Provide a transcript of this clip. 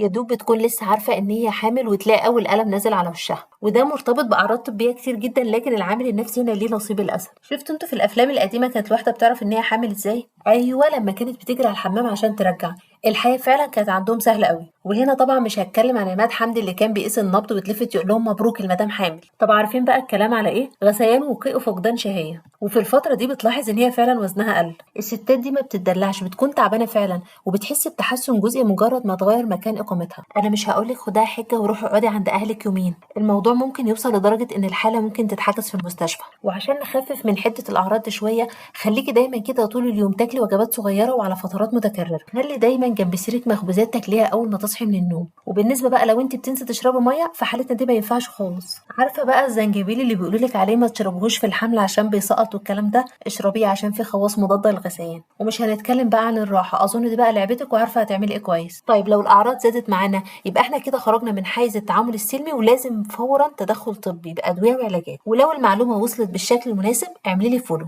يا دوب بتكون لسه عارفة إن هي حامل وتلاقي أول ألم نازل على وشها، وده مرتبط بأعراض طبية كتير جدا، لكن العامل النفسي هنا ليه نصيب للأسف. شفتوا انتوا في الأفلام القديمة كانت الواحدة بتعرف إن هي حامل إزاي؟ أيوة، لما كانت بتجري على الحمام عشان ترجع. الحياة فعلا كانت عندهم سهلة قوي. وهنا طبعا مش هتكلم عن عماد حمدي اللي كان بيقيس النبض ويتلفت يقول لهم مبروك المدام حامل. طب عارفين بقى الكلام على ايه؟ غثيان وقيء وفقدان شهية. وفي الفترة دي بتلاحظ ان هي فعلا وزنها قل. الستات دي ما بتدلعش، بتكون تعبانة فعلا وبتحس بتحسن جزئي مجرد ما تغير مكان اقامتها. انا مش هقولك خدها حجة وروحي اقعدي عند اهلك يومين، الموضوع ممكن يوصل لدرجة ان الحالة ممكن تتحجز في المستشفى. وعشان نخفف من حدة الاعراض دي شوية، خليكي دايما كده طول اليوم تاكلي وجبات صغيرة وعلى فترات متكررة. خلي دايما جنب سيرك مخبوزات تاكليها اول ما تصحي من النوم. وبالنسبة بقى لو انت بتنسي تشربي مية، في حالتنا دي ما ينفعش خالص. عارفة بقى الزنجبيل اللي بيقولولك عليه ما تشربوهوش في الحمل عشان بيسقط والكلام ده؟ اشربيه عشان فيه خواص مضادة للغثيان. ومش هنتكلم بقى عن الراحة، اظن دي بقى لعبتك وعارفة هتعملي ايه كويس. طيب لو الاعراض زادت معانا، يبقى احنا كده خرجنا من حيز التعامل السلمي، ولازم فورا تدخل طبي بأدوية وعلاجات. ولو المعلومة وصلت بالشكل المناسب، اعملي لي فولو.